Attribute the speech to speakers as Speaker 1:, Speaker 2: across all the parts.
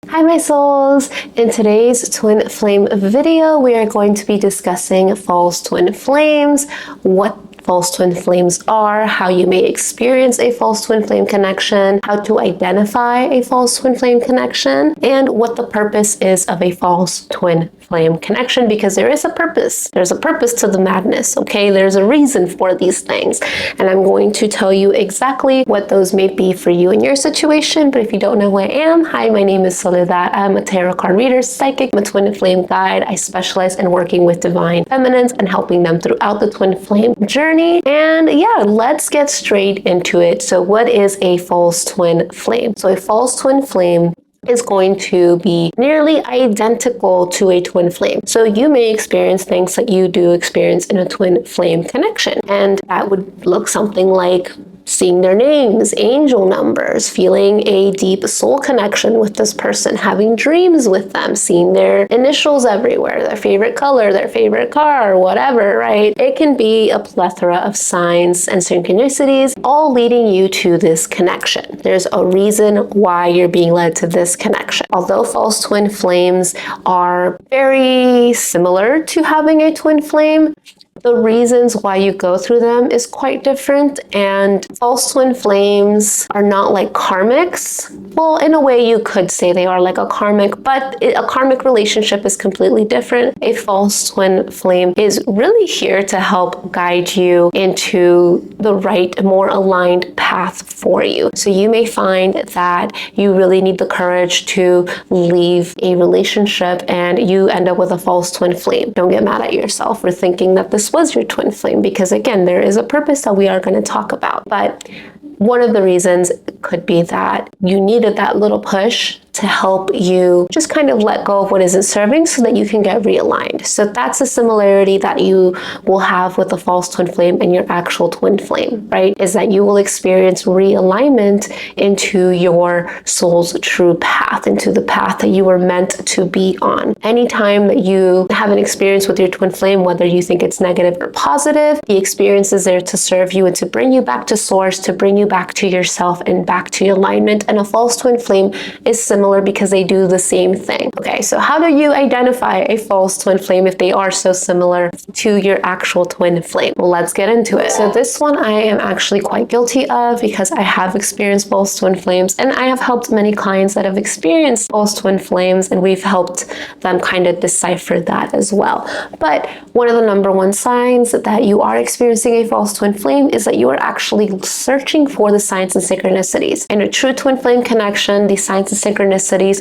Speaker 1: Hi my souls! In today's twin flame video, we are going to be discussing false twin flames, what false twin flames are, how you may experience a false twin flame connection, how to identify a false twin flame connection, and what the purpose is of a false twin flame connection, because there is a purpose. There's a purpose to the madness, okay? There's a reason for these things. And I'm going to tell you exactly what those may be for you in your situation. But if you don't know who I am, hi, my name is Soledad. I'm a tarot card reader, psychic, I'm a twin flame guide. I specialize in working with divine feminines and helping them throughout the twin flame journey. And yeah, let's get straight into it. So what is a false twin flame? So a false twin flame is going to be nearly identical to a twin flame. So you may experience things that you do experience in a twin flame connection. And that would look something like seeing their names, angel numbers, feeling a deep soul connection with this person, having dreams with them, seeing their initials everywhere, their favorite color, their favorite car, whatever, right? It can be a plethora of signs and synchronicities, all leading you to this connection. There's a reason why you're being led to this connection. Although false twin flames are very similar to having a twin flame, the reasons why you go through them is quite different, and false twin flames are not like karmics. Well, in a way you could say they are like a karmic, but a karmic relationship is completely different. A false twin flame is really here to help guide you into the right, more aligned path for you. So you may find that you really need the courage to leave a relationship and you end up with a false twin flame. Don't get mad at yourself for thinking that this was your twin flame, because again, there is a purpose that we are going to talk about. But one of the reasons could be that you needed that little push to help you just kind of let go of what isn't serving so that you can get realigned. So that's a similarity that you will have with the false twin flame and your actual twin flame, right? Is that you will experience realignment into your soul's true path, into the path that you were meant to be on. Anytime that you have an experience with your twin flame, whether you think it's negative or positive, the experience is there to serve you and to bring you back to source, to bring you back to yourself and back to your alignment. And a false twin flame is similar because they do the same thing. Okay, so how do you identify a false twin flame if they are so similar to your actual twin flame? Well, let's get into it. So this one I am actually quite guilty of, because I have experienced false twin flames, and I have helped many clients that have experienced false twin flames, and we've helped them kind of decipher that as well. But one of the number one signs that you are experiencing a false twin flame is that you are actually searching for the signs and synchronicities. In a true twin flame connection, the signs and synchronicities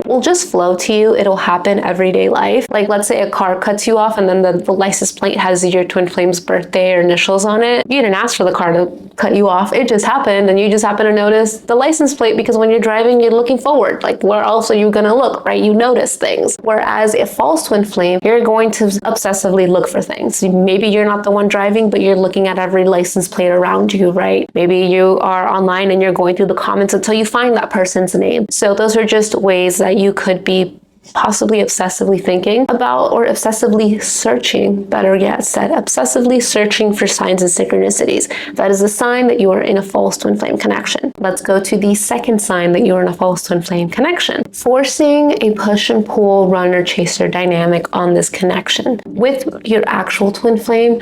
Speaker 1: will just flow to you. It'll happen everyday life. Like, let's say a car cuts you off and then the license plate has your twin flame's birthday or initials on it. You didn't ask for the car to cut you off. It just happened, and you just happen to notice the license plate because when you're driving, you're looking forward. Like, where else are you gonna look, right? You notice things. Whereas a false twin flame, you're going to obsessively look for things. Maybe you're not the one driving, but you're looking at every license plate around you, right? Maybe you are online and you're going through the comments until you find that person's name. So those are just ways that you could be possibly obsessively thinking about, or obsessively searching, better yet said, obsessively searching for signs and synchronicities. That is a sign that you are in a false twin flame connection. Let's go to the second sign that you are in a false twin flame connection. Forcing a push and pull, runner chaser dynamic on this connection. With your actual twin flame,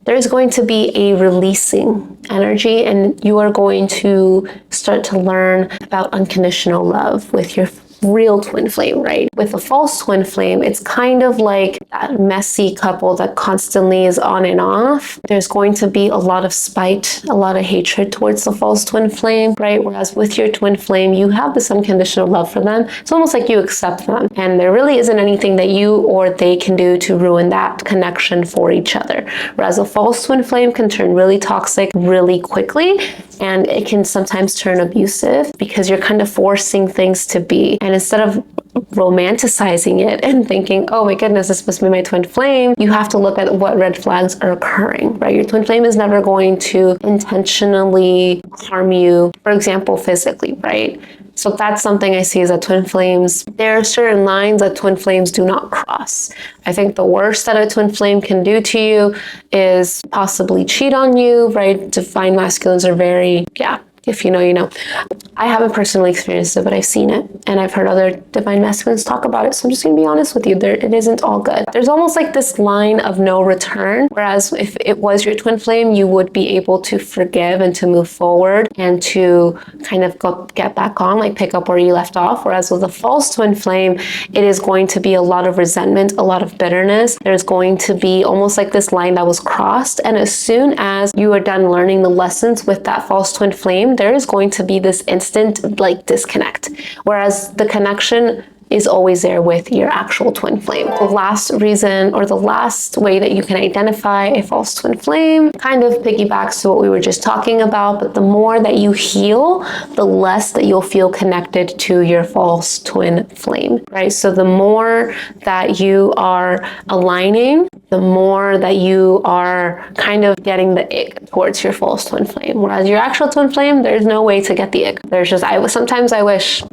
Speaker 1: there's going to be a releasing energy, and you are going to start to learn about unconditional love with your real twin flame, right? With a false twin flame, it's kind of like that messy couple that constantly is on and off. There's going to be a lot of spite, a lot of hatred towards the false twin flame, right? Whereas with your twin flame, you have this unconditional love for them. It's almost like you accept them, and there really isn't anything that you or they can do to ruin that connection for each other. Whereas a false twin flame can turn really toxic really quickly, and it can sometimes turn abusive because you're kind of forcing things to be. And instead of romanticizing it and thinking, oh my goodness, this must be my twin flame, you have to look at what red flags are occurring, right? Your twin flame is never going to intentionally harm you, for example, physically, right? So that's something I see is that twin flames, there are certain lines that twin flames do not cross. I think the worst that a twin flame can do to you is possibly cheat on you, right? Divine masculines are very, If you know, you know. I haven't personally experienced it, but I've seen it, and I've heard other divine masculines talk about it. So I'm just gonna be honest with you, it isn't all good. There's almost like this line of no return, whereas if it was your twin flame, you would be able to forgive and to move forward and to kind of get back on, like pick up where you left off. Whereas with a false twin flame, it is going to be a lot of resentment, a lot of bitterness. There's going to be almost like this line that was crossed, and as soon as you are done learning the lessons with that false twin flame, there is going to be this instant like disconnect, whereas the connection is always there with your actual twin flame. The last reason, or the last way that you can identify a false twin flame, kind of piggybacks to what we were just talking about, but the more that you heal, the less that you'll feel connected to your false twin flame, right? So the more that you are aligning, the more that you are kind of getting the ick towards your false twin flame. Whereas your actual twin flame, there's no way to get the ick. There's just, sometimes I wish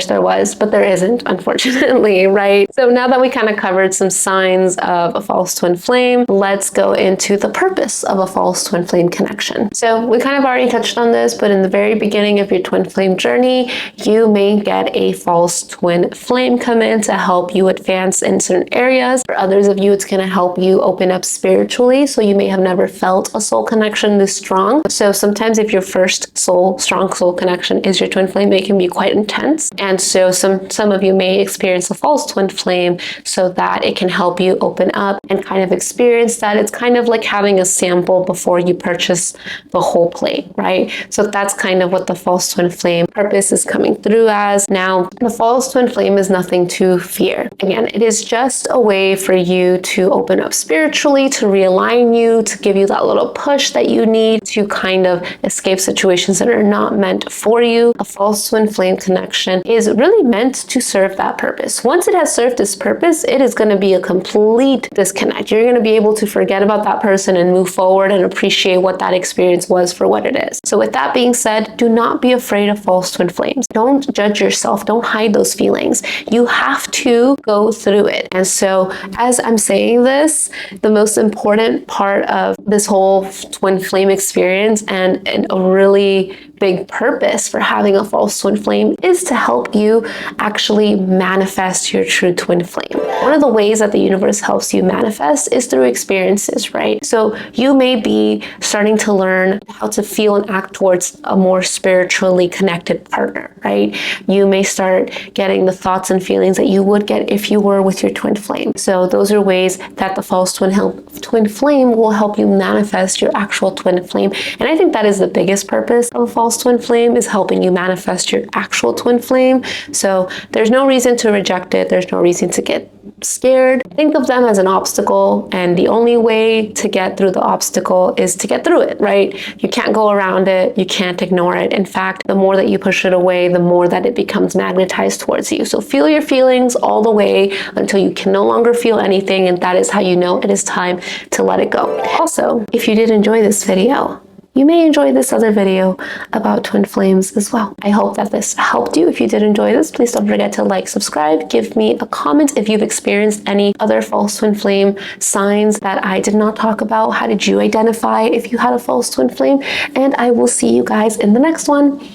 Speaker 1: there was, but there isn't, unfortunately, right? So now that we kind of covered some signs of a false twin flame, let's go into the purpose of a false twin flame connection. So we kind of already touched on this, but in the very beginning of your twin flame journey, you may get a false twin flame come in to help you advance in certain areas. For others of you, it's going to help you open up spiritually. So you may have never felt a soul connection this strong. So sometimes if your first strong soul connection is your twin flame, it can be quite intense. And so some of you may experience a false twin flame so that it can help you open up and kind of experience that. It's kind of like having a sample before you purchase the whole plate, right? So that's kind of what the false twin flame purpose is coming through as. Now, the false twin flame is nothing to fear. Again, it is just a way for you to open up spiritually, to realign you, to give you that little push that you need to kind of escape situations that are not meant for you. A false twin flame connection is really meant to serve that purpose. Once it has served this purpose, it is going to be a complete disconnect. You're going to be able to forget about that person and move forward and appreciate what that experience was for what it is. So with that being said, do not be afraid of false twin flames. Don't judge yourself. Don't hide those feelings. You have to go through it. And so as I'm saying this, the most important part of this whole twin flame experience and a really big purpose for having a false twin flame is to help you actually manifest your true twin flame. One of the ways that the universe helps you manifest is through experiences, right? So you may be starting to learn how to feel and act towards a more spiritually connected partner, right? You may start getting the thoughts and feelings that you would get if you were with your twin flame. So those are ways that the false twin flame will help you manifest your actual twin flame. And I think that is the biggest purpose of a false twin flame, is helping you manifest your actual twin flame. So there's no reason to reject it. There's no reason to get scared. Think of them as an obstacle, and the only way to get through the obstacle is to get through it, right? You can't go around it. You can't ignore it. In fact, the more that you push it away, the more that it becomes magnetized towards you. So feel your feelings all the way until you can no longer feel anything, and that is how you know it is time to let it go. Also, if you did enjoy this video, you may enjoy this other video about twin flames as well. I hope that this helped you. If you did enjoy this, please don't forget to like, subscribe, give me a comment if you've experienced any other false twin flame signs that I did not talk about. How did you identify if you had a false twin flame? And I will see you guys in the next one.